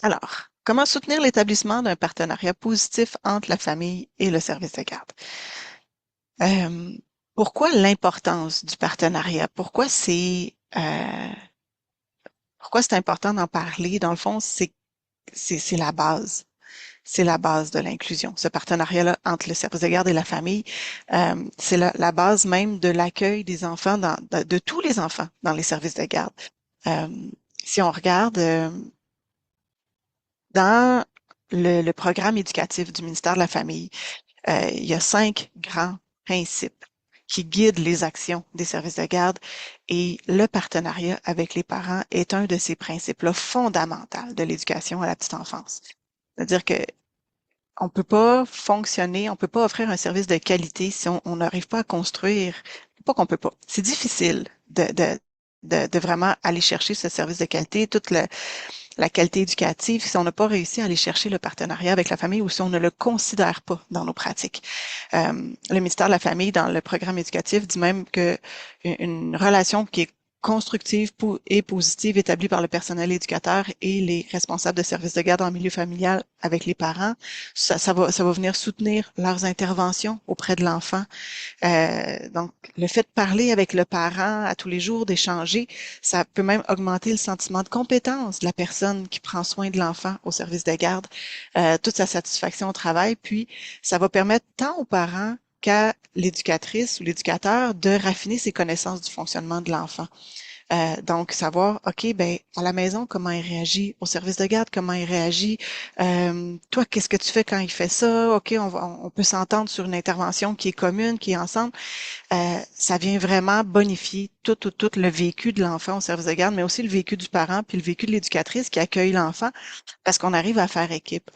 Alors, comment soutenir l'établissement d'un partenariat positif entre la famille et le service de garde? Euh, Pourquoi l'importance du partenariat? Pourquoi c'est important d'en parler? Dans le fond, c'est la base. C'est la base de l'inclusion. Ce partenariat-là entre le service de garde et la famille, c'est la base même de l'accueil des enfants, de tous les enfants dans les services de garde. Euh, Si on regarde dans le programme éducatif du ministère de la Famille, il y a 5 grands principes qui guident les actions des services de garde et le partenariat avec les parents est un de ces principes-là fondamentaux de l'éducation à la petite enfance. C'est-à-dire que on peut pas fonctionner, on peut pas offrir un service de qualité si on n'arrive pas à construire, pas qu'on peut pas, c'est difficile de vraiment aller chercher ce service de qualité, toute la qualité éducative, si on n'a pas réussi à aller chercher le partenariat avec la famille ou si on ne le considère pas dans nos pratiques. Le ministère de la Famille, dans le programme éducatif, dit même que une relation qui est constructive et positive établie par le personnel éducateur et les responsables de services de garde en milieu familial avec les parents, ça va venir soutenir leurs interventions auprès de l'enfant. Donc, le fait de parler avec le parent à tous les jours, d'échanger, ça peut même augmenter le sentiment de compétence de la personne qui prend soin de l'enfant au service de garde, toute sa satisfaction au travail. Puis, ça va permettre tant aux parents qu'à l'éducatrice ou l'éducateur de raffiner ses connaissances du fonctionnement de l'enfant. Donc, savoir, OK, ben, à la maison, comment il réagit, au service de garde, comment il réagit, toi, qu'est-ce que tu fais quand il fait ça? OK, on peut s'entendre sur une intervention qui est commune, qui est ensemble. Ça vient vraiment bonifier tout le vécu de l'enfant au service de garde, mais aussi le vécu du parent, puis le vécu de l'éducatrice qui accueille l'enfant, parce qu'on arrive à faire équipe.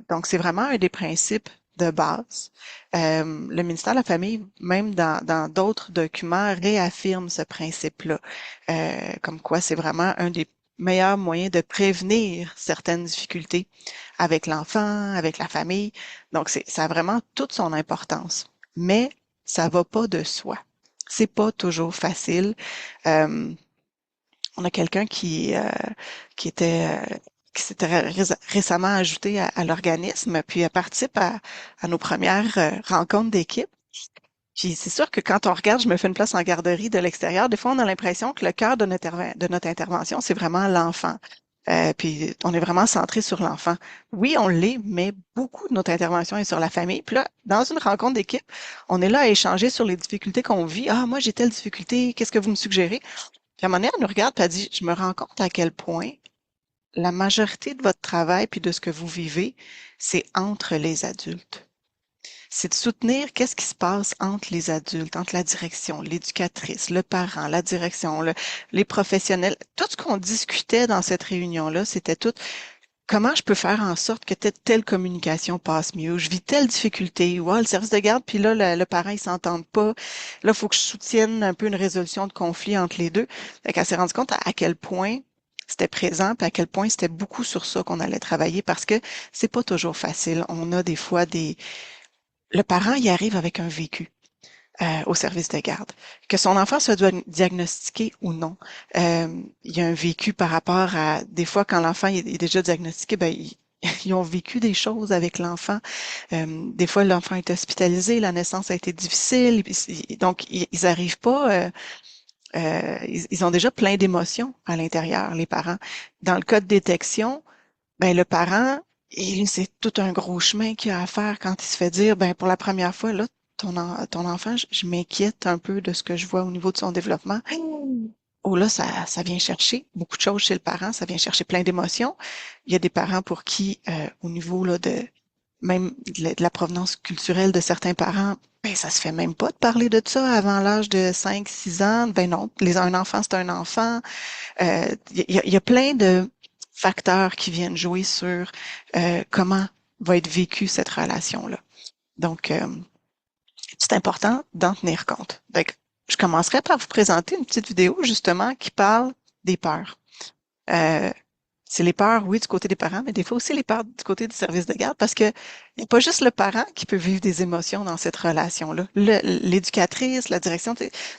Donc, c'est vraiment un des principes de base. Le ministère de la Famille, même dans d'autres documents, réaffirme ce principe-là, comme quoi c'est vraiment un des meilleurs moyens de prévenir certaines difficultés avec l'enfant, avec la famille. Donc, ça a vraiment toute son importance. Mais ça va pas de soi. C'est pas toujours facile. Euh, on a quelqu'un qui était qui s'était récemment ajouté à l'organisme, puis elle participe à nos premières rencontres d'équipe. Puis c'est sûr que quand on regarde, je me fais une place en garderie de l'extérieur, des fois on a l'impression que le cœur de notre intervention, c'est vraiment l'enfant. Puis on est vraiment centré sur l'enfant. Oui, on l'est, mais beaucoup de notre intervention est sur la famille. Puis là, dans une rencontre d'équipe, on est là à échanger sur les difficultés qu'on vit. Ah, moi j'ai telle difficulté, qu'est-ce que vous me suggérez? Puis à un moment donné, elle nous regarde et elle dit, je me rends compte à quel point la majorité de votre travail puis de ce que vous vivez, c'est entre les adultes. C'est de soutenir qu'est-ce qui se passe entre les adultes, entre la direction, l'éducatrice, le parent, la direction, les professionnels. Tout ce qu'on discutait dans cette réunion-là, c'était tout comment je peux faire en sorte que telle communication passe mieux. Je vis telle difficulté. Ou ah, le service de garde, puis là, le parent, ils s'entendent pas. Là, il faut que je soutienne un peu une résolution de conflit entre les deux. Fait qu'elle s'est rendue compte à quel point c'était présent, puis à quel point c'était beaucoup sur ça qu'on allait travailler parce que c'est pas toujours facile. On a des fois le parent y arrive avec un vécu au service de garde. Que son enfant soit diagnostiqué ou non, il y a un vécu par rapport à, des fois, quand l'enfant est déjà diagnostiqué, ben, ils ont vécu des choses avec l'enfant. Des fois, l'enfant est hospitalisé, la naissance a été difficile, donc ils arrivent pas, ils ont déjà plein d'émotions à l'intérieur, les parents. Dans le cas de détection, ben le parent, c'est tout un gros chemin qu'il a à faire quand il se fait dire, ben pour la première fois, là, ton enfant, je m'inquiète un peu de ce que je vois au niveau de son développement. Oh là, ça vient chercher beaucoup de choses chez le parent, ça vient chercher plein d'émotions. Il y a des parents pour qui, au niveau là, de même de la provenance culturelle de certains parents, ben ça se fait même pas de parler de ça avant l'âge de 5, 6 ans. Ben non, un enfant, c'est un enfant. Il y a plein de facteurs qui viennent jouer sur comment va être vécue cette relation-là. Donc, c'est important d'en tenir compte. Donc, je commencerai par vous présenter une petite vidéo justement qui parle des peurs. Euh, C'est les peurs, oui, du côté des parents, mais des fois aussi les peurs du côté du service de garde parce que il n'y a pas juste le parent qui peut vivre des émotions dans cette relation-là. L'éducatrice, la direction,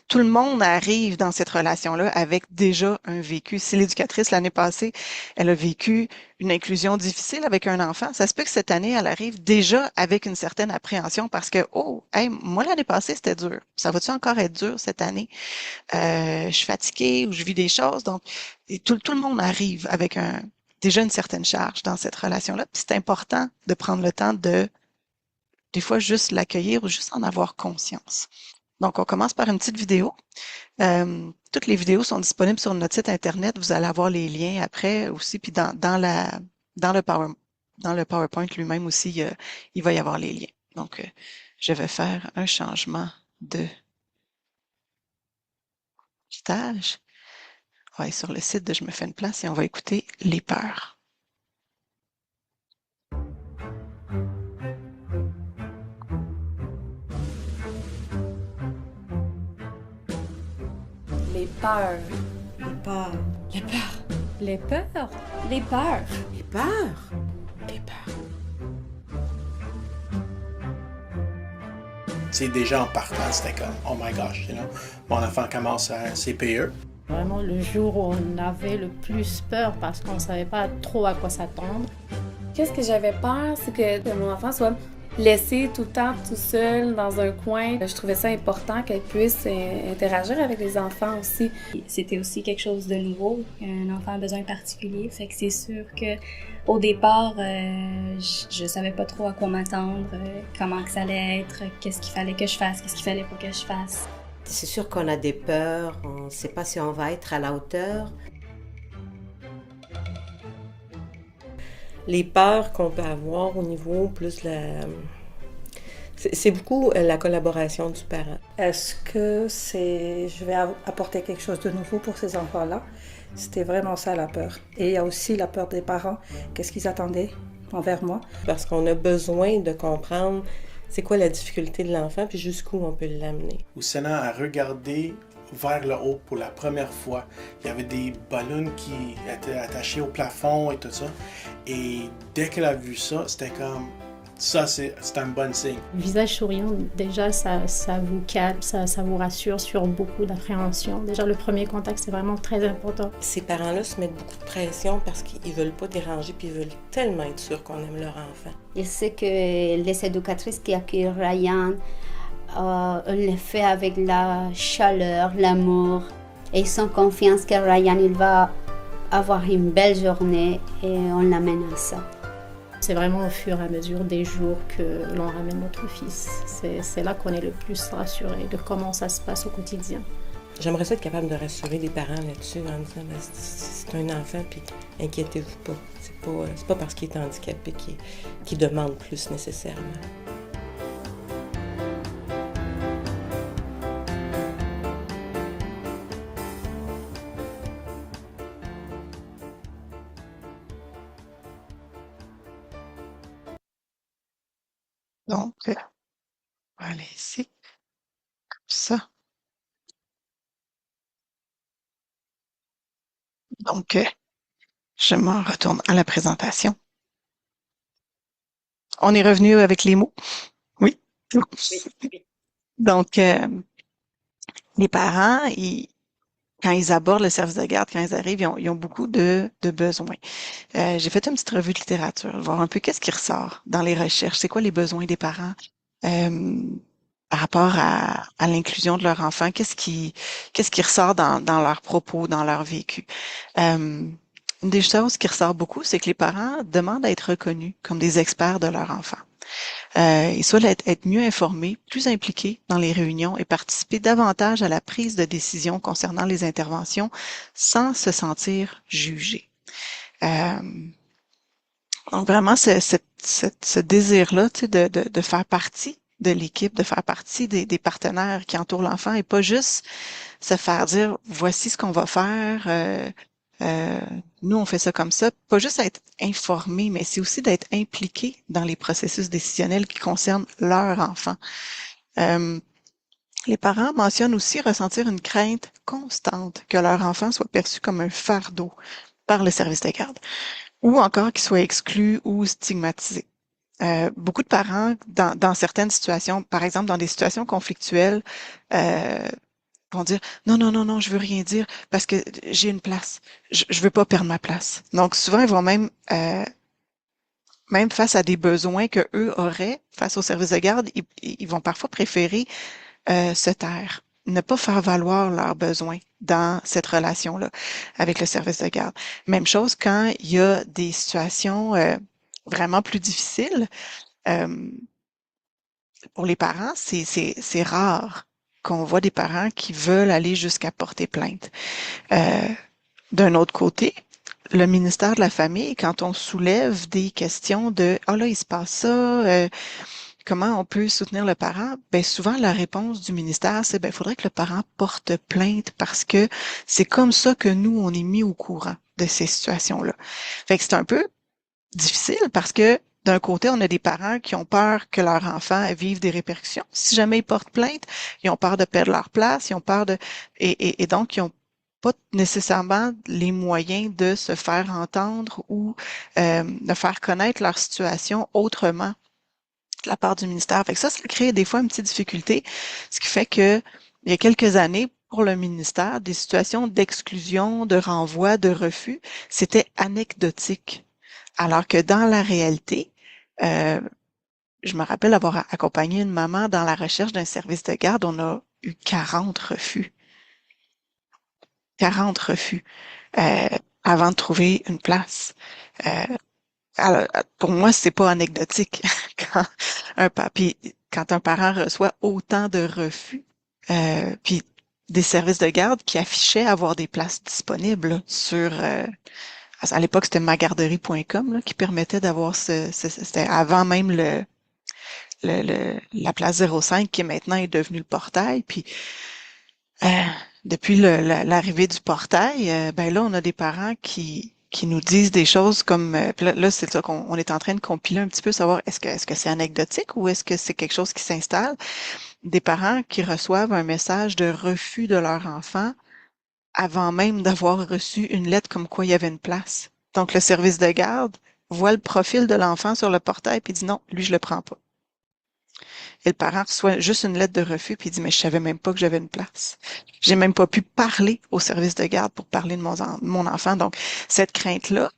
tout le monde arrive dans cette relation-là avec déjà un vécu. Si l'éducatrice, l'année passée, elle a vécu une inclusion difficile avec un enfant, ça se peut que cette année, elle arrive déjà avec une certaine appréhension parce que, oh, hey, moi, l'année passée, c'était dur. Ça va-tu encore être dur cette année? Je suis fatiguée ou je vis des choses. Donc, et tout le monde arrive avec déjà une certaine charge dans cette relation-là. Puis c'est important de prendre le temps de, des fois, juste l'accueillir ou juste en avoir conscience. Donc, on commence par une petite vidéo. Toutes les vidéos sont disponibles sur notre site Internet. Vous allez avoir les liens après aussi. Puis dans le dans le PowerPoint lui-même aussi, il va y avoir les liens. Donc, je vais faire un changement de stage. On va aller sur le site de Je me fais une place et on va écouter les peurs. Les peurs. Les peurs. Les peurs. Les peurs. Les peurs. Les peurs. Les peurs. C'est déjà en partant, c'était comme, oh my gosh, mon enfant commence à CPE. Vraiment le jour où on avait le plus peur parce qu'on ne savait pas trop à quoi s'attendre. Qu'est-ce que j'avais peur, c'est que mon enfant soit laissé tout le temps tout seul dans un coin. Je trouvais ça important qu'elle puisse interagir avec les enfants aussi. C'était aussi quelque chose de nouveau, un enfant a besoin particulier, fait que c'est sûr que au départ, je savais pas trop à quoi m'attendre, comment que ça allait être, qu'est-ce qu'il fallait que je fasse, qu'est-ce qu'il fallait pas que je fasse. C'est sûr qu'on a des peurs, on ne sait pas si on va être à la hauteur. Les peurs qu'on peut avoir au niveau plus c'est beaucoup la collaboration du parent. Est-ce que je vais apporter quelque chose de nouveau pour ces enfants-là? C'était vraiment ça la peur. Et il y a aussi la peur des parents. Qu'est-ce qu'ils attendaient envers moi? Parce qu'on a besoin de comprendre c'est quoi la difficulté de l'enfant puis jusqu'où on peut l'amener. Oussena a regardé vers le haut pour la première fois. Il y avait des ballons qui étaient attachés au plafond et tout ça. Et dès qu'elle a vu ça, c'était comme, ça c'est un bon signe. Le visage souriant, déjà, ça vous calme, ça vous rassure sur beaucoup d'appréhension. Déjà, le premier contact, c'est vraiment très important. Ces parents-là se mettent beaucoup de pression parce qu'ils veulent pas déranger puis ils veulent tellement être sûrs qu'on aime leur enfant. Je sais que les éducatrices qui accueillent Ryan, on le fait avec la chaleur, l'amour. Et ils ont confiance que Ryan il va avoir une belle journée et on l'amène à ça. C'est vraiment au fur et à mesure des jours que l'on ramène notre fils. C'est là qu'on est le plus rassuré de comment ça se passe au quotidien. J'aimerais ça être capable de rassurer les parents là-dessus en disant c'est un enfant puis inquiétez-vous pas. C'est pas parce qu'il est handicapé qu'il demande plus nécessairement. Donc, on va aller ici, comme ça. Donc, je m'en retourne à la présentation. On est revenu avec les mots. Oui. Donc, les parents, quand ils abordent le service de garde, quand ils arrivent, ils ont beaucoup de besoins. J'ai fait une petite revue de littérature, voir un peu qu'est-ce qui ressort dans les recherches, c'est quoi les besoins des parents par rapport à l'inclusion de leur enfant, qu'est-ce qui ressort dans leurs propos, dans leur vécu. Une des choses qui ressort beaucoup, c'est que les parents demandent à être reconnus comme des experts de leur enfant. Ils souhaitent être mieux informés, plus impliqués dans les réunions et participer davantage à la prise de décision concernant les interventions sans se sentir jugés. Donc vraiment, ce désir-là, tu sais, de faire partie de l'équipe, de faire partie des partenaires qui entourent l'enfant et pas juste se faire dire voici ce qu'on va faire. Nous, on fait ça comme ça. Pas juste être informé, mais c'est aussi d'être impliqué dans les processus décisionnels qui concernent leur enfant. Les parents mentionnent aussi ressentir une crainte constante que leur enfant soit perçu comme un fardeau par le service de garde, ou encore qu'ils soient exclus ou stigmatisés. Beaucoup de parents, dans certaines situations, par exemple dans des situations conflictuelles, vont dire non, non, non, non, je veux rien dire parce que j'ai une place. Je veux pas perdre ma place. Donc souvent, ils vont même face à des besoins que eux auraient face au service de garde, ils vont parfois préférer se taire, ne pas faire valoir leurs besoins dans cette relation-là avec le service de garde. Même chose quand il y a des situations vraiment plus difficiles. euh, pour les parents, c'est rare qu'on voit des parents qui veulent aller jusqu'à porter plainte. Euh, d'un autre côté, le ministère de la Famille, quand on soulève des questions de « Ah là, il se passe ça, comment on peut soutenir le parent? » Ben souvent, la réponse du ministère, c'est « Ben, il faudrait que le parent porte plainte parce que c'est comme ça que nous, on est mis au courant de ces situations-là. » Fait que c'est un peu difficile parce que d'un côté, on a des parents qui ont peur que leur enfant vive des répercussions. Si jamais ils portent plainte, ils ont peur de perdre leur place, ils ont peur de... Et donc, ils ont pas nécessairement les moyens de se faire entendre ou de faire connaître leur situation autrement de la part du ministère. Fait que ça crée des fois une petite difficulté, ce qui fait que il y a quelques années, pour le ministère, des situations d'exclusion, de renvoi, de refus, c'était anecdotique. Alors que dans la réalité, je me rappelle avoir accompagné une maman dans la recherche d'un service de garde, on a eu 40 refus. 40 refus avant de trouver une place. Alors, pour moi, c'est pas anecdotique quand un parent reçoit autant de refus, puis des services de garde qui affichaient avoir des places disponibles là, sur à l'époque c'était magarderie.com qui permettait d'avoir c'était avant même la place 05 qui maintenant est devenue le portail, puis depuis l'arrivée du portail, ben là, on a des parents qui nous disent des choses comme là, c'est ça qu'on est en train de compiler un petit peu, savoir est-ce que c'est anecdotique ou est-ce que c'est quelque chose qui s'installe? Des parents qui reçoivent un message de refus de leur enfant avant même d'avoir reçu une lettre comme quoi il y avait une place. Donc, le service de garde voit le profil de l'enfant sur le portail puis dit non, lui, je le prends pas. Et le parent reçoit juste une lettre de refus puis il dit mais je savais même pas que j'avais une place. J'ai même pas pu parler au service de garde pour parler de mon enfant. Donc cette crainte-là,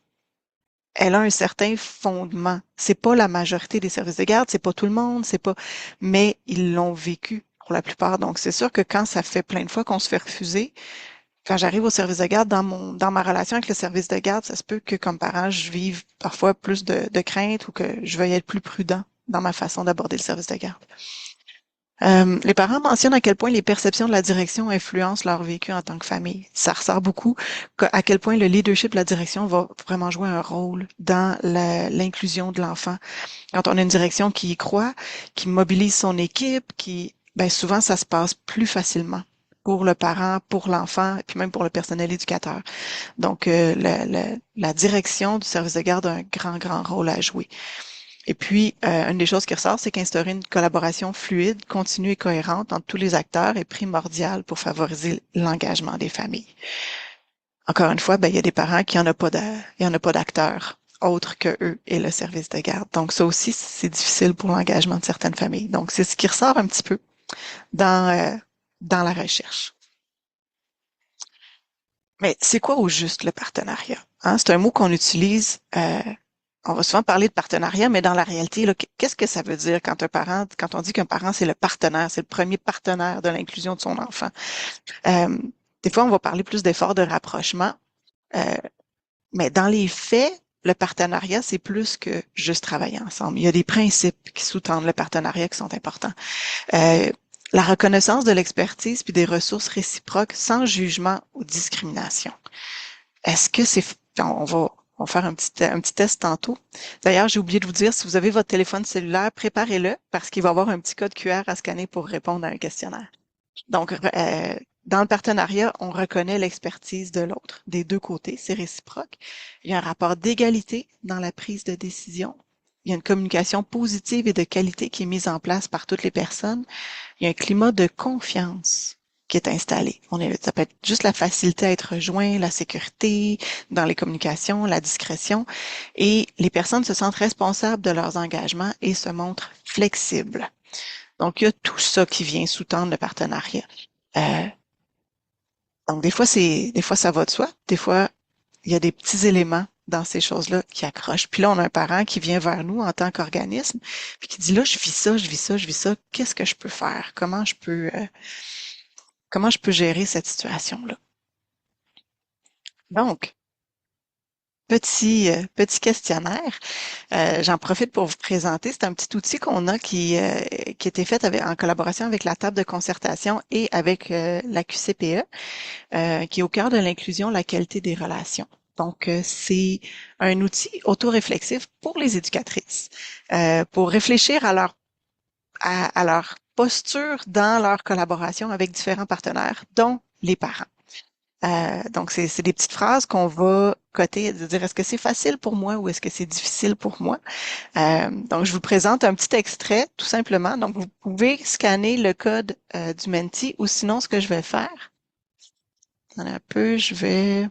elle a un certain fondement. C'est pas la majorité des services de garde, c'est pas tout le monde, c'est pas, mais ils l'ont vécu pour la plupart. Donc c'est sûr que quand ça fait plein de fois qu'on se fait refuser, quand j'arrive au service de garde, dans ma relation avec le service de garde, ça se peut que comme parent, je vive parfois plus de crainte ou que je veuille être plus prudent dans ma façon d'aborder le service de garde. Les parents mentionnent à quel point les perceptions de la direction influencent leur vécu en tant que famille. Ça ressort beaucoup à quel point le leadership de la direction va vraiment jouer un rôle dans l'inclusion de l'enfant. Quand on a une direction qui y croit, qui mobilise son équipe, ben souvent ça se passe plus facilement pour le parent, pour l'enfant, et puis même pour le personnel éducateur. Donc, la direction du service de garde a un grand, grand rôle à jouer. Et puis, une des choses qui ressort, c'est qu'instaurer une collaboration fluide, continue et cohérente entre tous les acteurs est primordial pour favoriser l'engagement des familles. Encore une fois, ben, il y a des parents qui n'en ont pas d'acteurs autres que eux et le service de garde. Donc, ça aussi, c'est difficile pour l'engagement de certaines familles. Donc, c'est ce qui ressort un petit peu dans la recherche. Mais c'est quoi au juste le partenariat? Hein? C'est un mot qu'on utilise, on va souvent parler de partenariat, mais dans la réalité, là, qu'est-ce que ça veut dire quand on dit qu'un parent, c'est le partenaire, c'est le premier partenaire de l'inclusion de son enfant? Des fois, on va parler plus d'efforts de rapprochement, mais dans les faits, le partenariat, c'est plus que juste travailler ensemble. Il y a des principes qui sous-tendent le partenariat qui sont importants. La reconnaissance de l'expertise puis des ressources réciproques sans jugement ou discrimination. Est-ce que on va faire un petit test tantôt. D'ailleurs, j'ai oublié de vous dire, si vous avez votre téléphone cellulaire, préparez-le parce qu'il va y avoir un petit code QR à scanner pour répondre à un questionnaire. Donc, dans le partenariat, on reconnaît l'expertise de l'autre, des deux côtés, c'est réciproque. Il y a un rapport d'égalité dans la prise de décision. Il y a une communication positive et de qualité qui est mise en place par toutes les personnes. Il y a un climat de confiance qui est installé. Ça peut être juste la facilité à être rejoint, la sécurité dans les communications, la discrétion, et les personnes se sentent responsables de leurs engagements et se montrent flexibles. Donc, il y a tout ça qui vient sous-tendre le partenariat. Euh, donc, des fois, ça va de soi. Des fois, il y a des petits éléments dans ces choses-là qui accrochent. Puis là, on a un parent qui vient vers nous en tant qu'organisme, puis qui dit, là, je vis ça, je vis ça, je vis ça. Qu'est-ce que je peux faire? Comment je peux gérer cette situation-là? Donc, petit questionnaire. J'en profite pour vous présenter. C'est un petit outil qu'on a qui était fait en collaboration avec la table de concertation et avec la QCPE, qui est au cœur de l'inclusion, la qualité des relations. Donc, c'est un outil autoréflexif pour les éducatrices, pour réfléchir à leur posture dans leur collaboration avec différents partenaires, dont les parents. Donc, c'est des petites phrases qu'on va coter, de dire est-ce que c'est facile pour moi ou est-ce que c'est difficile pour moi. Donc, je vous présente un petit extrait, tout simplement. Donc, vous pouvez scanner le code du Menti ou sinon, ce que je vais faire, un peu, je vais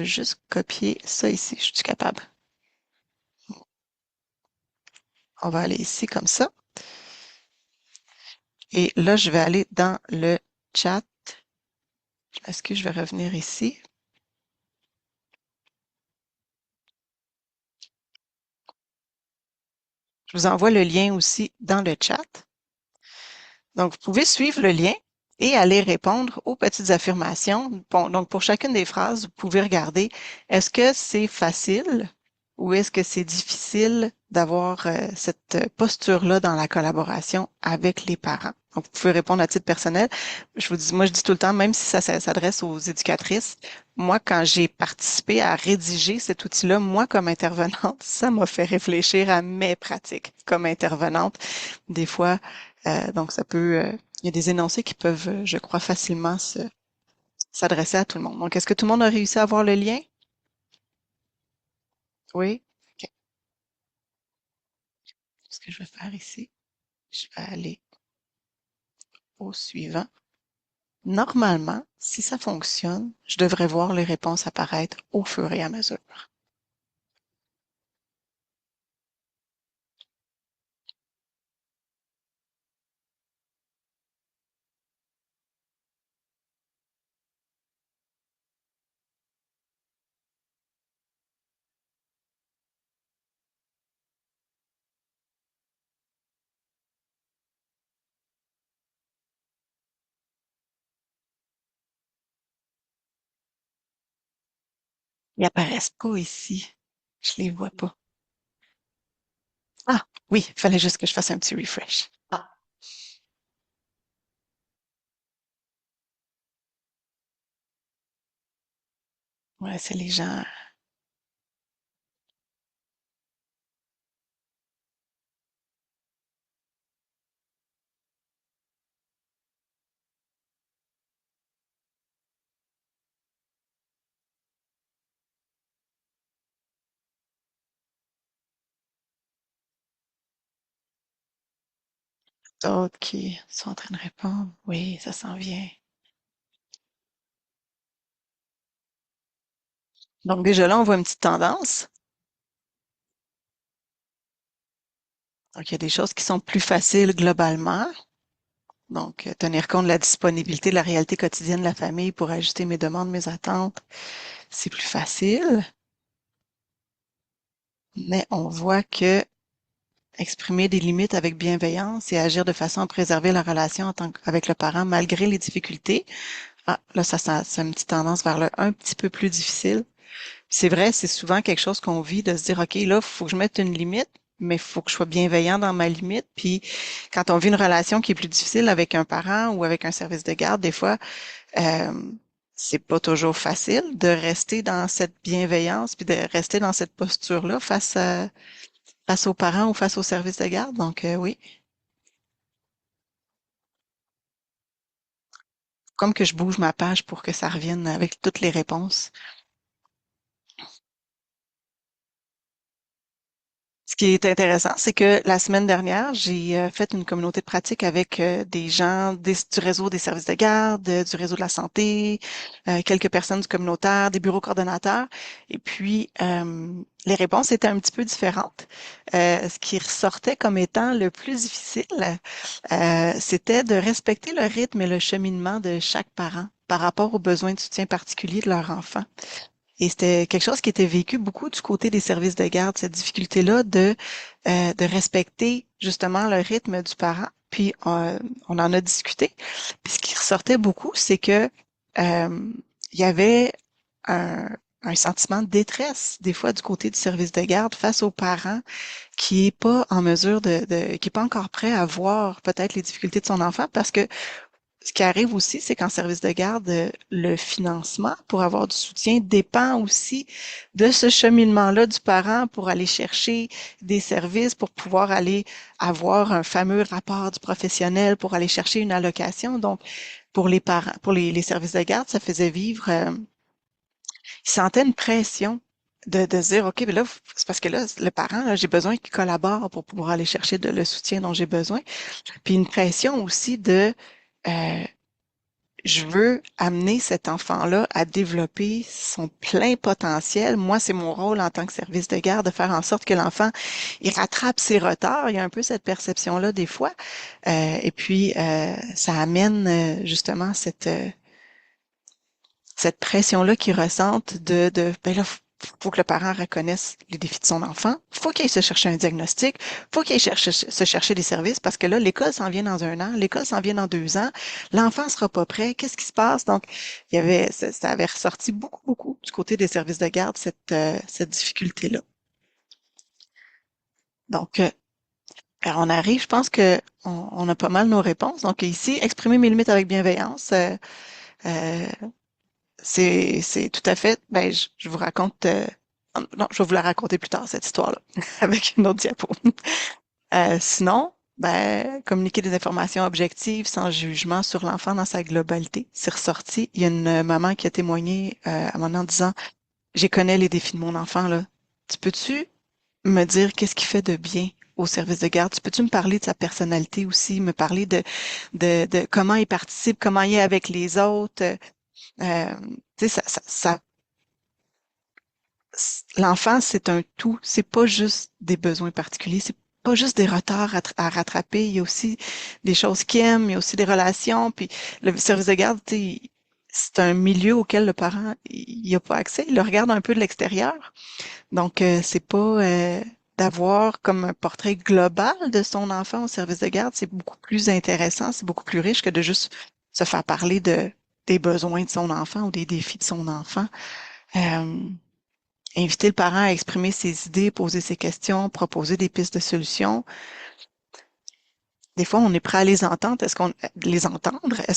juste copier ça ici. Je suis capable. On va aller ici comme ça. Et là, je vais aller dans le chat. Est-ce que je vais revenir ici? Je vous envoie le lien aussi dans le chat. Donc, vous pouvez suivre le lien et aller répondre aux petites affirmations. Bon, donc, pour chacune des phrases, vous pouvez regarder, est-ce que c'est facile ou est-ce que c'est difficile d'avoir cette posture-là dans la collaboration avec les parents? Donc, vous pouvez répondre à titre personnel. Moi, je dis tout le temps, même si ça s'adresse aux éducatrices, moi, quand j'ai participé à rédiger cet outil-là, moi, comme intervenante, ça m'a fait réfléchir à mes pratiques comme intervenante. Des fois, donc, il y a des énoncés qui peuvent, je crois, facilement s'adresser à tout le monde. Donc, est-ce que tout le monde a réussi à avoir le lien? Oui? OK. Ce que je vais faire ici, je vais aller au suivant. Normalement, si ça fonctionne, je devrais voir les réponses apparaître au fur et à mesure. Ils apparaissent pas ici. Je les vois pas. Ah, oui, il fallait juste que je fasse un petit refresh. Ah, Ouais, c'est les gens. D'autres qui sont en train de répondre. Oui, ça s'en vient. Donc déjà là, on voit une petite tendance. Donc, il y a des choses qui sont plus faciles globalement. Donc, tenir compte de la disponibilité, de la réalité quotidienne de la famille pour ajuster mes demandes, mes attentes, c'est plus facile. Mais on voit que exprimer des limites avec bienveillance et agir de façon à préserver la relation avec le parent malgré les difficultés. Ah, là, c'est une petite tendance vers le un petit peu plus difficile. C'est vrai, c'est souvent quelque chose qu'on vit de se dire, OK, là, il faut que je mette une limite, mais il faut que je sois bienveillant dans ma limite. Puis, quand on vit une relation qui est plus difficile avec un parent ou avec un service de garde, des fois, euh, c'est pas toujours facile de rester dans cette bienveillance puis de rester dans cette posture-là face aux parents ou face au service de garde. Donc, oui, comme que je bouge ma page pour que ça revienne avec toutes les réponses. Ce Ce qui est intéressant, c'est que la semaine dernière, j'ai fait une communauté de pratique avec des gens du réseau des services de garde, du réseau de la santé, quelques personnes du communautaire, des bureaux coordonnateurs. Et puis, les réponses étaient un petit peu différentes. Ce qui ressortait comme étant le plus difficile, c'était de respecter le rythme et le cheminement de chaque parent par rapport aux besoins de soutien particuliers de leur enfant. Et c'était quelque chose qui était vécu beaucoup du côté des services de garde, cette difficulté-là de respecter justement le rythme du parent. Puis on en a discuté. Puis ce qui ressortait beaucoup, c'est que il y avait un sentiment de détresse des fois du côté du service de garde face aux parents qui est pas en mesure qui est pas encore prêt à voir peut-être les difficultés de son enfant parce que ce qui arrive aussi, c'est qu'en service de garde, le financement pour avoir du soutien dépend aussi de ce cheminement-là du parent pour aller chercher des services, pour pouvoir aller avoir un fameux rapport du professionnel, pour aller chercher une allocation. Donc, pour les parents, pour les services de garde, ça faisait vivre, ils sentaient une pression de dire, OK, mais là, c'est parce que là, le parent, là, j'ai besoin qu'il collabore pour pouvoir aller chercher le soutien dont j'ai besoin. Puis une pression aussi euh, je veux amener cet enfant-là à développer son plein potentiel. Moi, c'est mon rôle en tant que service de garde de faire en sorte que l'enfant, il rattrape ses retards. Il y a un peu cette perception-là des fois. Et puis, ça amène justement cette pression-là qu'ils ressentent ben là, faut que le parent reconnaisse les défis de son enfant. Faut qu'il aille se chercher un diagnostic. Faut qu'il aille se chercher des services parce que là, l'école s'en vient dans 1 an, l'école s'en vient dans 2 ans. L'enfant sera pas prêt. Qu'est-ce qui se passe? Donc, ça avait ressorti beaucoup, beaucoup du côté des services de garde, cette difficulté-là. Donc, alors on arrive, je pense que on a pas mal nos réponses. Donc, ici, exprimer mes limites avec bienveillance. Euh, c'est tout à fait. Ben, je vous raconte. Non, je vais vous la raconter plus tard cette histoire-là avec une autre diapo. Sinon, ben, communiquer des informations objectives sans jugement sur l'enfant dans sa globalité. C'est ressorti. Il y a une maman qui a témoigné à mon en disant, j'ai connais les défis de mon enfant là. Tu peux-tu me dire qu'est-ce qu'il fait de bien au service de garde? Tu peux-tu me parler de sa personnalité aussi, me parler de comment il participe, comment il est avec les autres? Tu sais, l'enfant, c'est un tout. C'est pas juste des besoins particuliers. C'est pas juste des retards à rattraper. Il y a aussi des choses qu'il aime. Il y a aussi des relations. Puis le service de garde, tu sais, c'est un milieu auquel le parent, il a pas accès. Il le regarde un peu de l'extérieur. Donc, c'est pas d'avoir comme un portrait global de son enfant au service de garde. C'est beaucoup plus intéressant. C'est beaucoup plus riche que de juste se faire parler des besoins de son enfant ou des défis de son enfant. Inviter le parent à exprimer ses idées, poser ses questions, proposer des pistes de solutions. Des fois, on est prêt à les entendre. Est-ce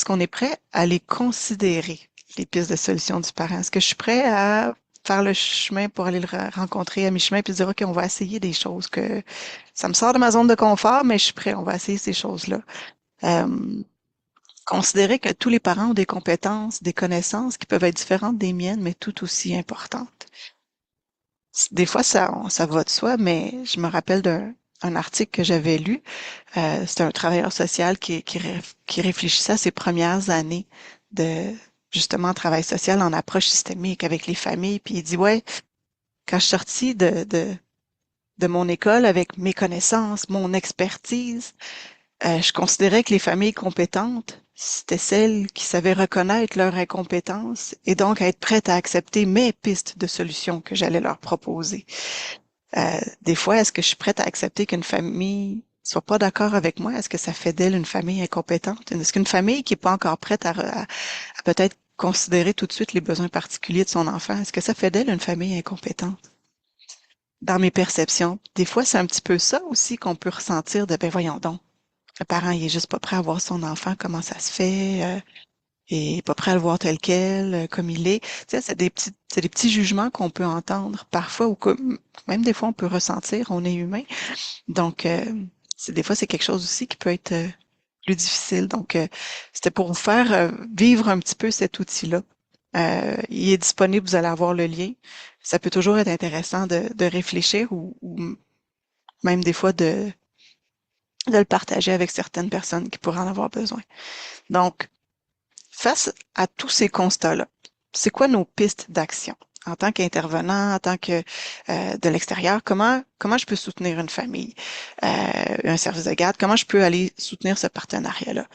qu'on est prêt à les considérer, les pistes de solutions du parent? Est-ce que je suis prêt à faire le chemin pour aller le rencontrer à mi-chemin puis dire, OK, on va essayer des choses que ça me sort de ma zone de confort, mais je suis prêt, on va essayer ces choses-là. Considérer que tous les parents ont des compétences, des connaissances qui peuvent être différentes des miennes, mais tout aussi importantes. Des fois, ça va de soi, mais je me rappelle d'un article que j'avais lu. C'était un travailleur social qui réfléchissait à ses premières années de justement travail social en approche systémique avec les familles. Puis il dit, ouais, quand je suis sortie de mon école avec mes connaissances, mon expertise, je considérais que les familles compétentes, c'était celles qui savaient reconnaître leur incompétence et donc être prêtes à accepter mes pistes de solutions que j'allais leur proposer. Des fois, est-ce que je suis prête à accepter qu'une famille soit pas d'accord avec moi? Est-ce que ça fait d'elle une famille incompétente? Est-ce qu'une famille qui est pas encore prête à peut-être considérer tout de suite les besoins particuliers de son enfant, est-ce que ça fait d'elle une famille incompétente? Dans mes perceptions, des fois, c'est un petit peu ça aussi qu'on peut ressentir de, ben voyons donc, le parent, il est juste pas prêt à voir son enfant, comment ça se fait, et pas prêt à le voir tel quel, comme il est. Tu sais, c'est des petits jugements qu'on peut entendre parfois, ou que même des fois on peut ressentir, on est humain. Donc, des fois, c'est quelque chose aussi qui peut être plus difficile. Donc, c'était pour vous faire vivre un petit peu cet outil-là. Il est disponible, vous allez avoir le lien. Ça peut toujours être intéressant de réfléchir ou même des fois de le partager avec certaines personnes qui pourraient en avoir besoin. Donc, face à tous ces constats-là, c'est quoi nos pistes d'action? En tant qu'intervenant, en tant que de l'extérieur, comment je peux soutenir une famille, un service de garde, comment je peux aller soutenir ce partenariat-là?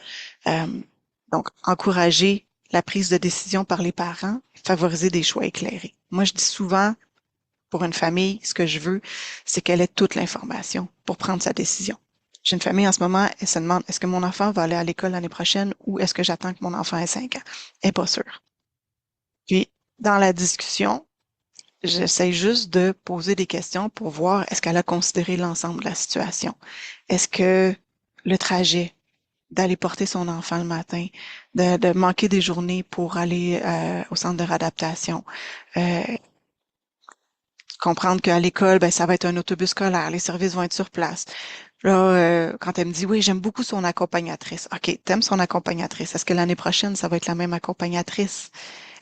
Donc, encourager la prise de décision par les parents, favoriser des choix éclairés. Moi, je dis souvent, pour une famille, ce que je veux, c'est qu'elle ait toute l'information pour prendre sa décision. J'ai une famille en ce moment, elle se demande, est-ce que mon enfant va aller à l'école l'année prochaine ou est-ce que j'attends que mon enfant ait 5 ans? Elle n'est pas sûre. Puis, dans la discussion, j'essaie juste de poser des questions pour voir est-ce qu'elle a considéré l'ensemble de la situation. Est-ce que le trajet d'aller porter son enfant le matin, de manquer des journées pour aller au centre de réadaptation, comprendre qu'à l'école, ben, ça va être un autobus scolaire, les services vont être sur place. Là, quand elle me dit, oui, j'aime beaucoup son accompagnatrice. OK, t'aimes son accompagnatrice. Est-ce que l'année prochaine, ça va être la même accompagnatrice?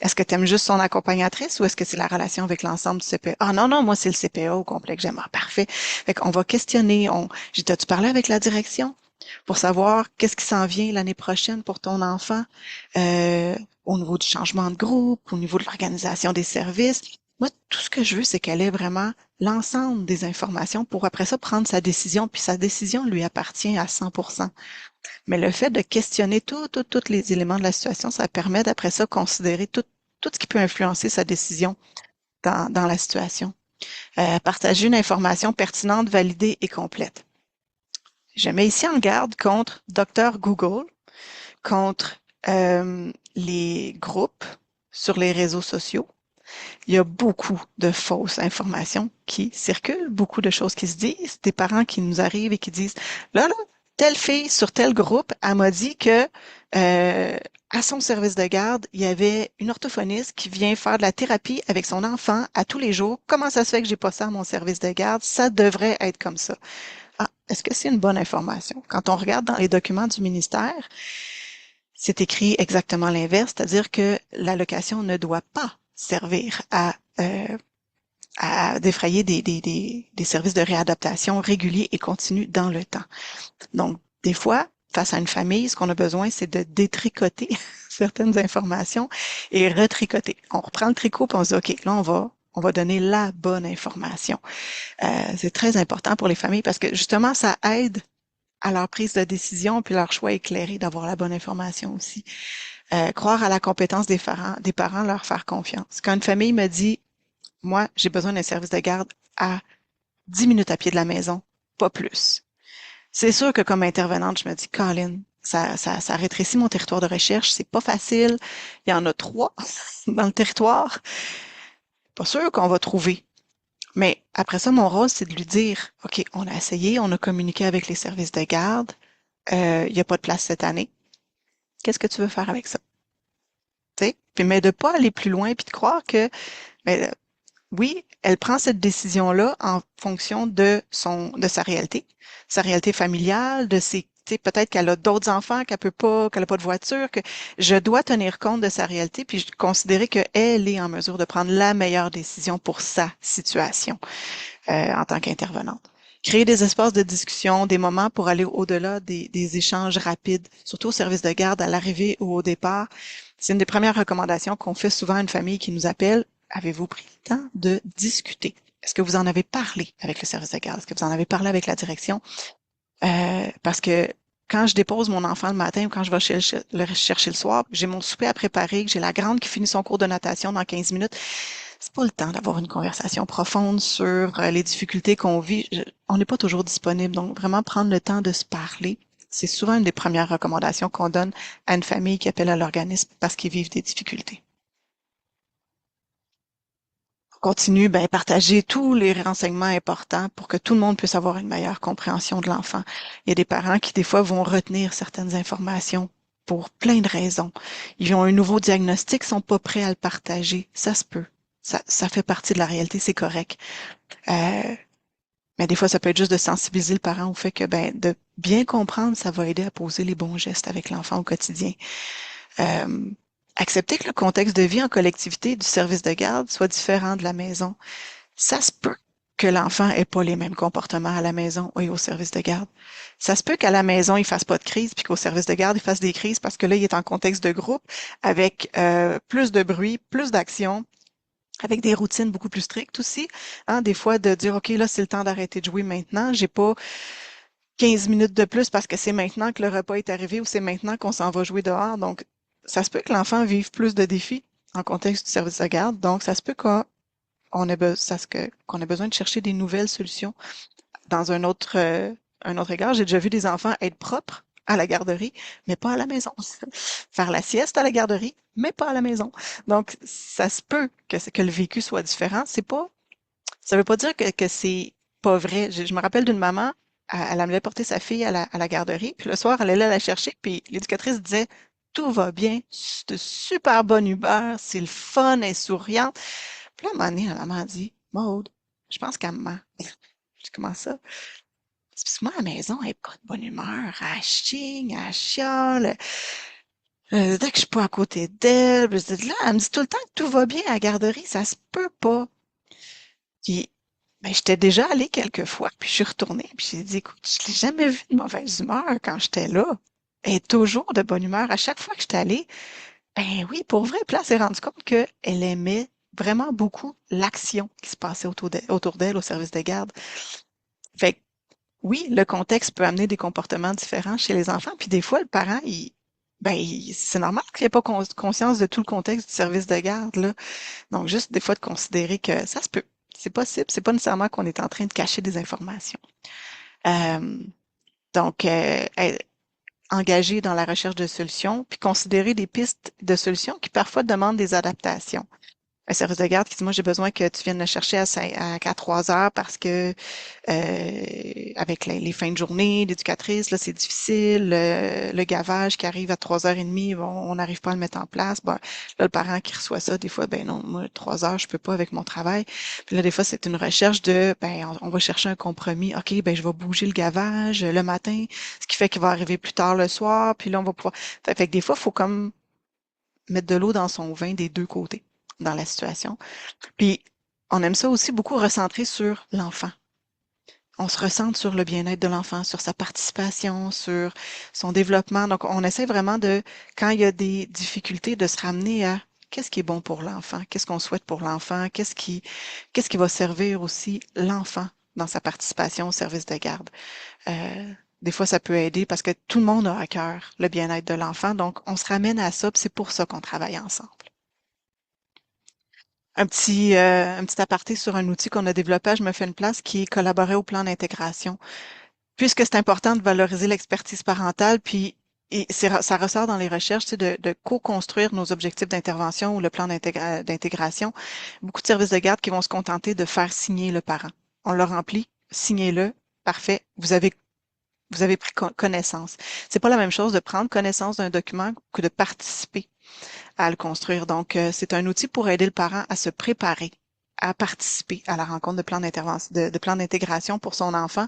Est-ce que t'aimes juste son accompagnatrice ou est-ce que c'est la relation avec l'ensemble du CPA? Ah non, non, moi, c'est le CPA au complet que j'aime. Ah, parfait. Fait qu'on va questionner. J'ai t'as-tu parlé avec la direction pour savoir qu'est-ce qui s'en vient l'année prochaine pour ton enfant au niveau du changement de groupe, au niveau de l'organisation des services? Moi, tout ce que je veux, c'est qu'elle ait vraiment l'ensemble des informations pour après ça prendre sa décision, puis sa décision lui appartient à 100%. Mais le fait de questionner tous les éléments de la situation, ça permet d'après ça considérer tout ce qui peut influencer sa décision dans la situation. Partager une information pertinente, validée et complète. Je mets ici en garde contre Dr Google, contre les groupes sur les réseaux sociaux. Il y a beaucoup de fausses informations qui circulent, beaucoup de choses qui se disent, des parents qui nous arrivent et qui disent là, telle fille sur tel groupe, elle m'a dit que à son service de garde, il y avait une orthophoniste qui vient faire de la thérapie avec son enfant à tous les jours. Comment ça se fait que j'ai pas ça à mon service de garde? Ça devrait être comme ça. Ah, est-ce que c'est une bonne information? Quand on regarde dans les documents du ministère, c'est écrit exactement l'inverse, c'est-à-dire que l'allocation ne doit pas servir à défrayer des services de réadaptation réguliers et continus dans le temps. Donc, des fois, face à une famille, ce qu'on a besoin, c'est de détricoter certaines informations et retricoter. On reprend le tricot et on se dit, OK, là, on va donner la bonne information. C'est très important pour les familles parce que justement, ça aide à leur prise de décision puis leur choix éclairé d'avoir la bonne information aussi. Croire à la compétence des parents, leur faire confiance. Quand une famille me dit, moi, j'ai besoin d'un service de garde à 10 minutes à pied de la maison, pas plus. C'est sûr que comme intervenante, je me dis, Colin, ça rétrécit mon territoire de recherche, c'est pas facile. Il y en a 3 dans le territoire. Pas sûr qu'on va trouver. Mais après ça, mon rôle, c'est de lui dire, OK, on a essayé, on a communiqué avec les services de garde, il n'y a pas de place cette année. Qu'est-ce que tu veux faire avec ça? T'sais? Puis, mais de pas aller plus loin puis de croire que, mais, oui, elle prend cette décision-là en fonction de sa réalité familiale, de ses, peut-être qu'elle a d'autres enfants, qu'elle a pas de voiture, que je dois tenir compte de sa réalité puis considérer qu'elle est en mesure de prendre la meilleure décision pour sa situation en tant qu'intervenante. Créer des espaces de discussion, des moments pour aller au-delà des échanges rapides, surtout au service de garde, à l'arrivée ou au départ. C'est une des premières recommandations qu'on fait souvent à une famille qui nous appelle. Avez-vous pris le temps de discuter? Est-ce que vous en avez parlé avec le service de garde? Est-ce que vous en avez parlé avec la direction? Parce que quand je dépose mon enfant le matin ou quand je vais le chercher le soir, j'ai mon souper à préparer, que j'ai la grande qui finit son cours de natation dans 15 minutes. C'est pas le temps d'avoir une conversation profonde sur les difficultés qu'on vit. On n'est pas toujours disponible. Donc, vraiment prendre le temps de se parler, c'est souvent une des premières recommandations qu'on donne à une famille qui appelle à l'organisme parce qu'ils vivent des difficultés. On continue, partager tous les renseignements importants pour que tout le monde puisse avoir une meilleure compréhension de l'enfant. Il y a des parents qui, des fois, vont retenir certaines informations pour plein de raisons. Ils ont un nouveau diagnostic, sont pas prêts à le partager. Ça se peut. Ça fait partie de la réalité, c'est correct. Mais des fois, ça peut être juste de sensibiliser le parent au fait que de bien comprendre, ça va aider à poser les bons gestes avec l'enfant au quotidien. Accepter que le contexte de vie en collectivité du service de garde soit différent de la maison. Ça se peut que l'enfant ait pas les mêmes comportements à la maison et au service de garde. Ça se peut qu'à la maison, il fasse pas de crise, puis qu'au service de garde, il fasse des crises parce que là, il est en contexte de groupe avec plus de bruit, plus d'action, avec des routines beaucoup plus strictes aussi. Hein, des fois, de dire, OK, là, c'est le temps d'arrêter de jouer maintenant. J'ai pas 15 minutes de plus parce que c'est maintenant que le repas est arrivé ou c'est maintenant qu'on s'en va jouer dehors. Donc, ça se peut que l'enfant vive plus de défis en contexte du service de garde. Donc, ça se peut qu'on ait besoin de chercher des nouvelles solutions dans un autre égard. J'ai déjà vu des enfants être propres à la garderie, mais pas à la maison. Faire la sieste à la garderie, mais pas à la maison. Donc, ça se peut que le vécu soit différent. Ça veut pas dire que c'est pas vrai. Je me rappelle d'une maman, elle allait porter sa fille à la garderie, puis le soir, elle allait la chercher, puis l'éducatrice disait, tout va bien, c'est de super bonne humeur, c'est le fun, elle est souriante. Puis là, à un moment donné, la maman a dit, Maude, je pense qu'elle me ment. Je dis, comment ça? C'est parce que moi, à la maison, elle n'est pas de bonne humeur. Elle chigne, elle chiale. Dès que je suis pas à côté d'elle, puis je dis, là, elle me dit tout le temps que tout va bien à la garderie. Ça se peut pas. Puis, ben, j'étais déjà allée quelques fois, puis je suis retournée, puis j'ai dit, écoute, je l'ai jamais vue de mauvaise humeur quand j'étais là. Elle est toujours de bonne humeur. À chaque fois que j'étais allée, ben oui, pour vrai. Puis là, elle s'est rendue compte qu'elle aimait vraiment beaucoup l'action qui se passait autour d'elle au service de garde. Fait que, oui, le contexte peut amener des comportements différents chez les enfants, puis des fois, le parent, c'est normal qu'il n'ait pas conscience de tout le contexte du service de garde, là. Donc, juste des fois de considérer que ça se peut. C'est possible. C'est pas nécessairement qu'on est en train de cacher des informations. Donc, engager dans la recherche de solutions, puis considérer des pistes de solutions qui parfois demandent des adaptations. Un service de garde qui dit, moi, j'ai besoin que tu viennes le chercher à 3 heures parce que avec les fins de journée, l'éducatrice, là, c'est difficile. Le gavage qui arrive à 3h30, bon, on n'arrive pas à le mettre en place. Bon, là, le parent qui reçoit ça, des fois, ben non, moi, 3 heures, je peux pas avec mon travail. Puis là, des fois, c'est une recherche de, ben, on va chercher un compromis. OK, ben, je vais bouger le gavage le matin, ce qui fait qu'il va arriver plus tard le soir, puis là, on va pouvoir... Fait que des fois, il faut comme mettre de l'eau dans son vin des deux côtés dans la situation. Puis, on aime ça aussi beaucoup recentrer sur l'enfant. On se recentre sur le bien-être de l'enfant, sur sa participation, sur son développement. Donc, on essaie vraiment de, quand il y a des difficultés, de se ramener à qu'est-ce qui est bon pour l'enfant, qu'est-ce qu'on souhaite pour l'enfant, qu'est-ce qui va servir aussi l'enfant dans sa participation au service de garde. Des fois, ça peut aider parce que tout le monde a à cœur le bien-être de l'enfant. Donc, on se ramène à ça, puis c'est pour ça qu'on travaille ensemble. Un petit aparté sur un outil qu'on a développé, Je me fais une place, qui est collaborer au plan d'intégration. Puisque c'est important de valoriser l'expertise parentale, puis ça ressort dans les recherches, de co-construire nos objectifs d'intervention ou le plan d'intégration. Beaucoup de services de garde qui vont se contenter de faire signer le parent. On le remplit, signez-le, parfait, vous avez pris connaissance. C'est pas la même chose de prendre connaissance d'un document que de participer à le construire. Donc, c'est un outil pour aider le parent à se préparer, à participer à la rencontre de plan d'intervention, de plan d'intégration pour son enfant,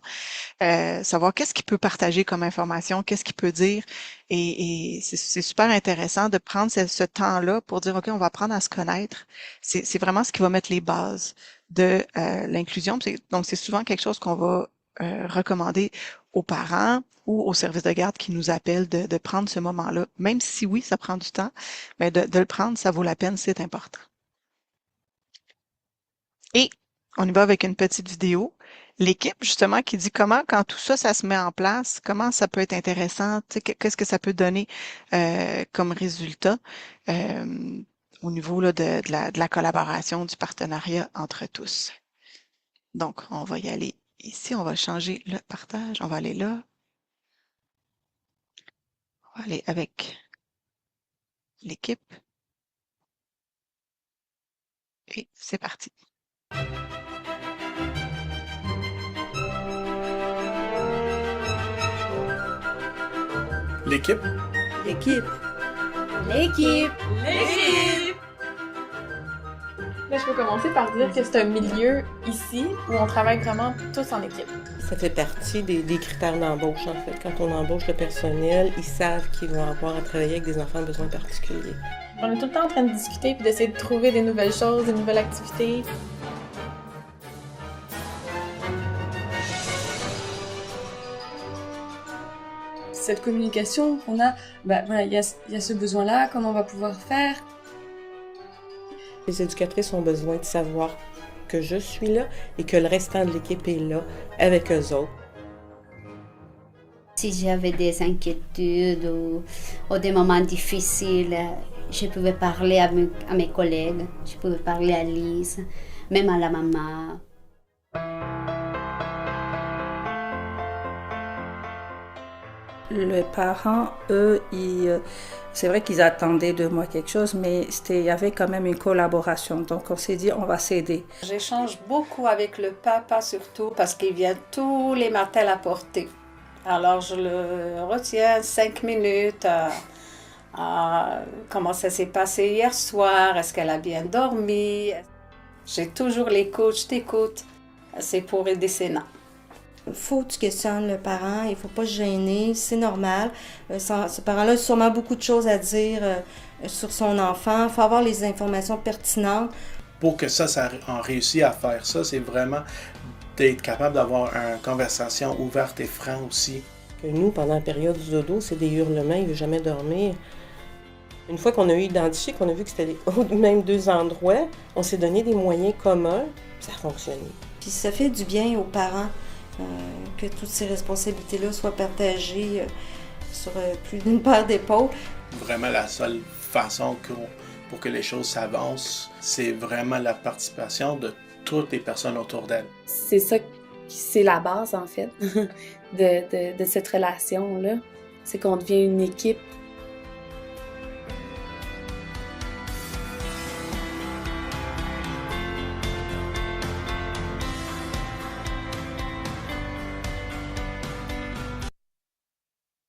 savoir qu'est-ce qu'il peut partager comme information, qu'est-ce qu'il peut dire. Et c'est super intéressant de prendre ce temps-là pour dire, OK, on va apprendre à se connaître. C'est vraiment ce qui va mettre les bases de l'inclusion. Donc, c'est souvent quelque chose qu'on va recommander aux parents ou aux services de garde qui nous appellent de prendre ce moment-là. Même si oui, ça prend du temps, mais de le prendre, ça vaut la peine, c'est important. Et on y va avec une petite vidéo. L'équipe, justement, qui dit comment, quand tout ça, ça se met en place, comment ça peut être intéressant, qu'est-ce que ça peut donner comme résultat au niveau là, de la collaboration, du partenariat entre tous. Donc, on va y aller ici, on va changer le partage, on va aller là. On va aller avec l'équipe. Et c'est parti. L'équipe. L'équipe. L'équipe! L'équipe! Là, je peux commencer par dire que c'est un milieu ici où on travaille vraiment tous en équipe. Ça fait partie des critères d'embauche, en fait. Quand on embauche le personnel, ils savent qu'ils vont avoir à travailler avec des enfants de besoins particuliers. On est tout le temps en train de discuter puis d'essayer de trouver des nouvelles choses, des nouvelles activités. cette communication qu'on a, voilà, il y a ce besoin-là, comment on va pouvoir faire. Les éducatrices ont besoin de savoir que je suis là et que le restant de l'équipe est là avec eux autres. Si j'avais des inquiétudes ou des moments difficiles, je pouvais parler à mes collègues, je pouvais parler à Lise, même à la maman. Les parents, eux, c'est vrai qu'ils attendaient de moi quelque chose, mais il y avait quand même une collaboration. Donc on s'est dit, on va s'aider. J'échange beaucoup avec le papa surtout parce qu'il vient tous les matins la porter. Alors je le retiens 5 minutes à comment ça s'est passé hier soir, est-ce qu'elle a bien dormi. J'ai toujours l'écoute, je t'écoute. C'est pour aider Sénat. Il faut que tu questionnes le parent, il ne faut pas se gêner, c'est normal. Ce parent-là a sûrement beaucoup de choses à dire sur son enfant. Il faut avoir les informations pertinentes. Pour que ça en réussit à faire ça, c'est vraiment d'être capable d'avoir une conversation ouverte et franche aussi. Nous, pendant la période du dodo, c'est des hurlements, il ne veut jamais dormir. Une fois qu'on a identifié, qu'on a vu que c'était même 2 endroits, on s'est donné des moyens communs, ça a fonctionné. Puis ça fait du bien aux parents. Que toutes ces responsabilités-là soient partagées sur plus d'une paire d'épaules. Vraiment, la seule façon pour que les choses s'avancent, c'est vraiment la participation de toutes les personnes autour d'elle. C'est ça, c'est la base, en fait, de cette relation-là. C'est qu'on devient une équipe.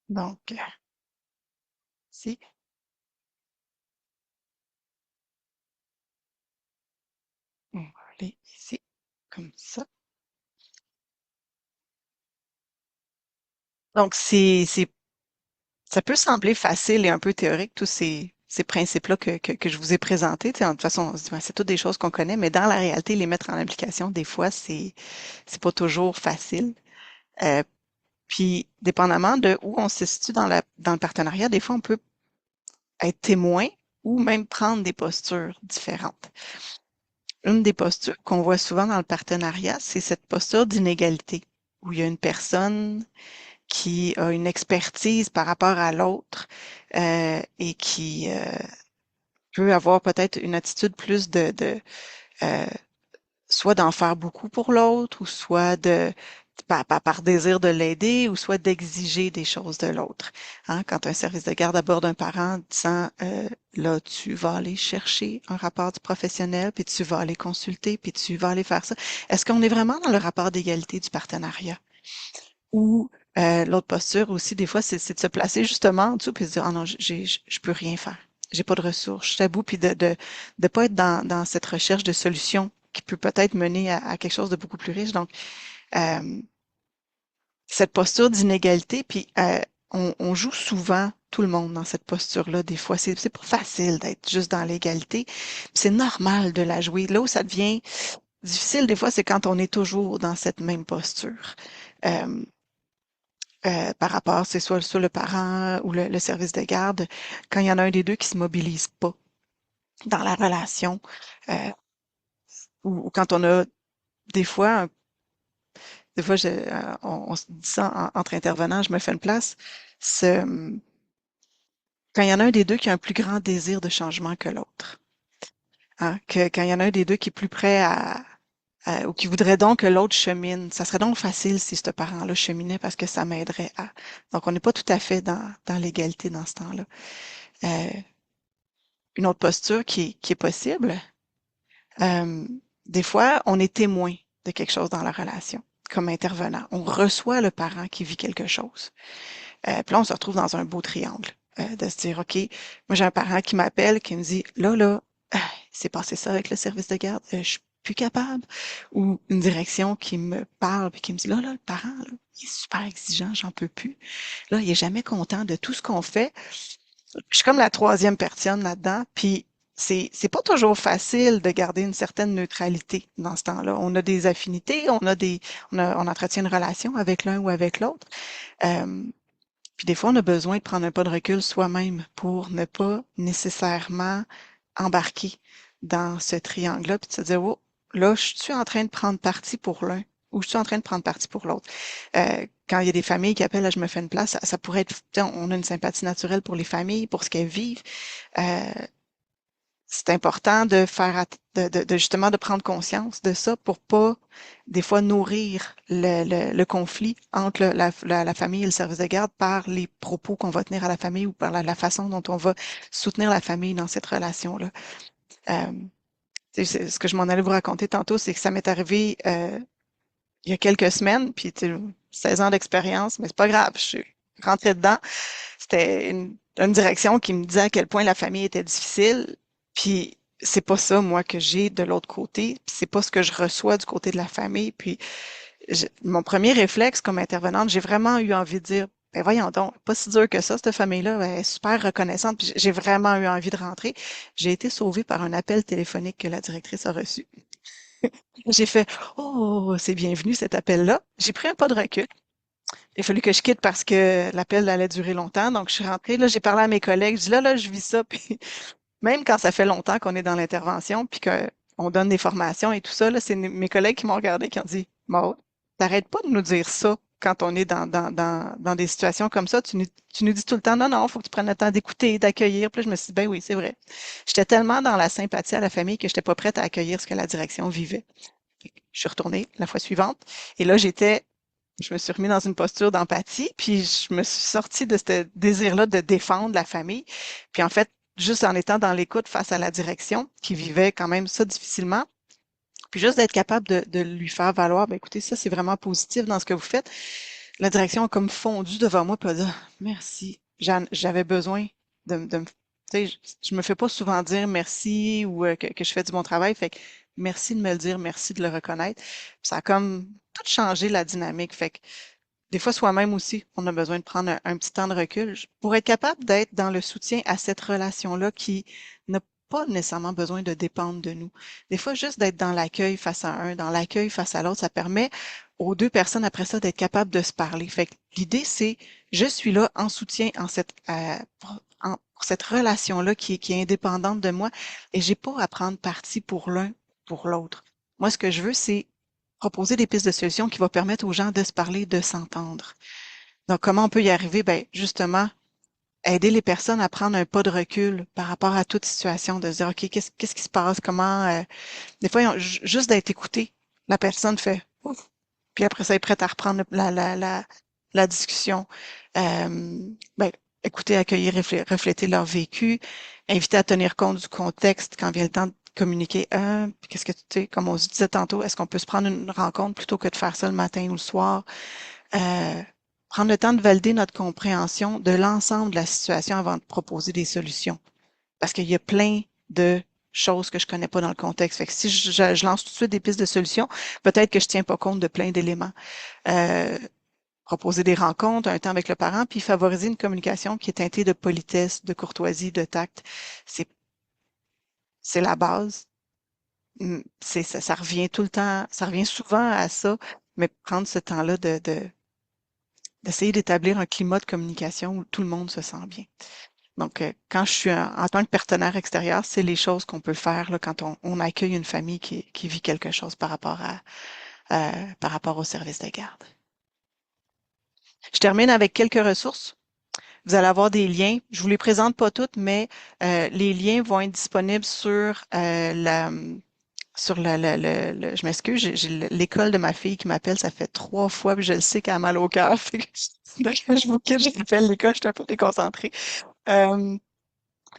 Donc, ici. On va aller ici, comme ça. Donc, ça peut sembler facile et un peu théorique, tous ces principes-là que je vous ai présentés. De toute façon, on se dit, ouais, c'est toutes des choses qu'on connaît, mais dans la réalité, les mettre en application, des fois, c'est pas toujours facile. Puis, dépendamment de où on se situe dans le partenariat, des fois, on peut être témoin ou même prendre des postures différentes. Une des postures qu'on voit souvent dans le partenariat, c'est cette posture d'inégalité, où il y a une personne qui a une expertise par rapport à l'autre et qui peut avoir peut-être une attitude plus soit d'en faire beaucoup pour l'autre, ou soit par désir de l'aider, ou soit d'exiger des choses de l'autre. Hein, quand un service de garde aborde un parent disant là, tu vas aller chercher un rapport du professionnel, puis tu vas aller consulter, puis tu vas aller faire ça. Est-ce qu'on est vraiment dans le rapport d'égalité du partenariat? Ou l'autre posture aussi, des fois, c'est de se placer justement en dessous puis de dire, ah non, je peux rien faire. J'ai pas de ressources. Je suis à bout, puis de pas être dans cette recherche de solutions qui peut peut-être mener à quelque chose de beaucoup plus riche. Donc, cette posture d'inégalité, puis on joue souvent tout le monde dans cette posture-là. Des fois, c'est pas facile d'être juste dans l'égalité. C'est normal de la jouer. Là où ça devient difficile, des fois, c'est quand on est toujours dans cette même posture. Par rapport, c'est soit le parent ou le service de garde, quand il y en a un des deux qui se mobilise pas dans la relation, ou quand on a des fois, on se dit ça entre intervenants, je me fais une place, quand il y en a un des deux qui a un plus grand désir de changement que l'autre, hein, quand il y en a un des deux qui est plus prêt ou qui voudrait donc que l'autre chemine. Ça serait donc facile si ce parent-là cheminait parce que ça m'aiderait à. Donc, on n'est pas tout à fait dans l'égalité dans ce temps-là. Une autre posture qui est possible, des fois, on est témoin de quelque chose dans la relation, comme intervenant. On reçoit le parent qui vit quelque chose. Puis là, on se retrouve dans un beau triangle, de se dire, OK, moi j'ai un parent qui m'appelle, qui me dit, là, c'est passé ça avec le service de garde, je suis plus capable, ou une direction qui me parle puis qui me dit là le parent là, il est super exigeant, j'en peux plus. Là, il est jamais content de tout ce qu'on fait. Je suis comme la troisième personne là-dedans, puis c'est pas toujours facile de garder une certaine neutralité dans ce temps-là. On a des affinités, on entretient une relation avec l'un ou avec l'autre. Puis des fois, on a besoin de prendre un pas de recul soi-même pour ne pas nécessairement embarquer dans ce triangle-là, puis de se dire, oh, là, je suis en train de prendre parti pour l'un ou je suis en train de prendre parti pour l'autre. Quand il y a des familles qui appellent, là, je me fais une place, ça pourrait être, on a une sympathie naturelle pour les familles, pour ce qu'elles vivent. C'est important de faire, de justement de prendre conscience de ça pour pas des fois nourrir le conflit entre la famille et le service de garde par les propos qu'on va tenir à la famille ou par la façon dont on va soutenir la famille dans cette relation-là. Ce que je m'en allais vous raconter tantôt, c'est que ça m'est arrivé il y a quelques semaines, puis 16 ans d'expérience, mais c'est pas grave, je suis rentrée dedans. C'était une direction qui me disait à quel point la famille était difficile, puis c'est pas ça, moi, que j'ai de l'autre côté, puis c'est pas ce que je reçois du côté de la famille, puis mon premier réflexe comme intervenante, j'ai vraiment eu envie de dire, ben voyons donc, pas si dur que ça, cette famille-là, elle est super reconnaissante, puis j'ai vraiment eu envie de rentrer. J'ai été sauvée par un appel téléphonique que la directrice a reçu. J'ai fait, oh, c'est bienvenu cet appel-là. J'ai pris un pas de recul. Il a fallu que je quitte parce que l'appel allait durer longtemps. Donc, je suis rentrée. Là, j'ai parlé à mes collègues. Je dis, là, je vis ça. Puis, même quand ça fait longtemps qu'on est dans l'intervention, puis qu'on donne des formations et tout ça, là, c'est mes collègues qui m'ont regardé, qui ont dit, Maud, t'arrêtes pas de nous dire ça quand on est dans des situations comme ça. Tu nous dis tout le temps, non, non, faut que tu prennes le temps d'écouter, d'accueillir. Puis là, je me suis dit, ben oui, c'est vrai. J'étais tellement dans la sympathie à la famille que j'étais pas prête à accueillir ce que la direction vivait. Je suis retournée la fois suivante. Et là, je me suis remis dans une posture d'empathie, puis je me suis sortie de ce désir-là de défendre la famille. Puis en fait, juste en étant dans l'écoute face à la direction, qui vivait quand même ça difficilement, puis juste d'être capable de lui faire valoir, ben écoutez, ça c'est vraiment positif dans ce que vous faites. La direction a comme fondu devant moi, puis a dit, ah, merci. J'avais besoin de me... Tu sais, je me fais pas souvent dire merci ou que je fais du bon travail, fait que merci de me le dire, merci de le reconnaître. Puis ça a comme tout changé la dynamique. Fait que des fois, soi-même aussi, on a besoin de prendre un petit temps de recul pour être capable d'être dans le soutien à cette relation-là qui n'a pas nécessairement besoin de dépendre de nous. Des fois, juste d'être dans l'accueil face à un, dans l'accueil face à l'autre, ça permet aux deux personnes après ça d'être capables de se parler. Fait que l'idée, c'est je suis là en soutien pour cette relation-là qui est indépendante de moi et j'ai pas à prendre parti pour l'un pour l'autre. Moi, ce que je veux, c'est proposer des pistes de solutions qui vont permettre aux gens de se parler, de s'entendre. Donc, comment on peut y arriver? Ben, justement, aider les personnes à prendre un pas de recul par rapport à toute situation, de se dire, OK, qu'est-ce qui se passe? Comment, des fois, juste d'être écouté, la personne fait, ouf, puis après ça, elle est prête à reprendre la discussion. Ben, écouter, accueillir, refléter leur vécu, inviter à tenir compte du contexte quand vient le temps de communiquer. Puis qu'est-ce que tu sais, comme on se disait tantôt, est-ce qu'on peut se prendre une rencontre plutôt que de faire ça le matin ou le soir? Prendre le temps de valider notre compréhension de l'ensemble de la situation avant de proposer des solutions. Parce qu'il y a plein de choses que je connais pas dans le contexte. Fait que si je lance tout de suite des pistes de solutions, peut-être que je tiens pas compte de plein d'éléments. Proposer des rencontres, un temps avec le parent, puis favoriser une communication qui est teintée de politesse, de courtoisie, de tact. C'est la base. Ça revient tout le temps, ça revient souvent à ça, mais prendre ce temps-là d'essayer d'établir un climat de communication où tout le monde se sent bien. Donc, quand je suis en tant que partenaire extérieur, c'est les choses qu'on peut faire là, quand on accueille une famille qui vit quelque chose par rapport au service de garde. Je termine avec quelques ressources. Vous allez avoir des liens. Je vous les présente pas toutes, mais les liens vont être disponibles sur je m'excuse, j'ai l'école de ma fille qui m'appelle, ça fait 3 fois, puis je le sais qu'elle a mal au cœur. Je vous quitte, je rappelle l'école, je suis un peu déconcentrée.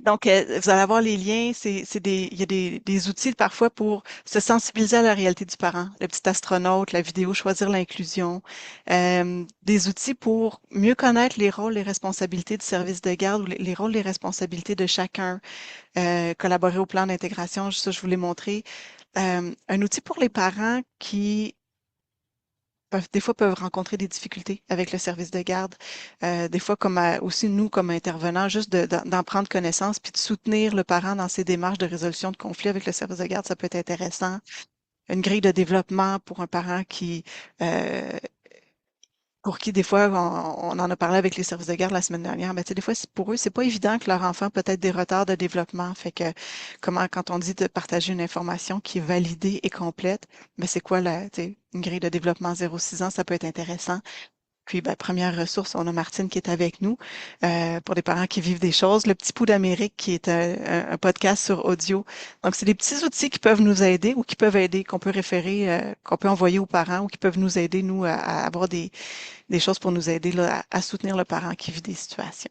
Donc, vous allez avoir les liens, il y a des outils parfois pour se sensibiliser à la réalité du parent, le petit astronaute, la vidéo Choisir l'inclusion, des outils pour mieux connaître les rôles, les responsabilités du service de garde ou les rôles, les responsabilités de chacun, collaborer au plan d'intégration, ça je vous l'ai montré. Un outil pour les parents qui des fois peuvent rencontrer des difficultés avec le service de garde. Des fois, comme aussi nous, comme intervenants, juste d'en prendre connaissance puis de soutenir le parent dans ses démarches de résolution de conflits avec le service de garde, ça peut être intéressant. Une grille de développement pour un parent qui pour qui, des fois, on en a parlé avec les services de garde la semaine dernière, des fois, pour eux, c'est pas évident que leur enfant a peut-être des retards de développement. Fait que, quand on dit de partager une information qui est validée et complète, c'est quoi une grille de développement 0-6 ans, ça peut être intéressant. Puis, première ressource, on a Martine qui est avec nous pour des parents qui vivent des choses. Le Petit Pouls d'Amérique, qui est un podcast sur audio. Donc, c'est des petits outils qui peuvent nous aider ou qui peuvent aider, qu'on peut référer, qu'on peut envoyer aux parents ou qui peuvent nous aider, nous, à avoir des choses pour nous aider là, à soutenir le parent qui vit des situations.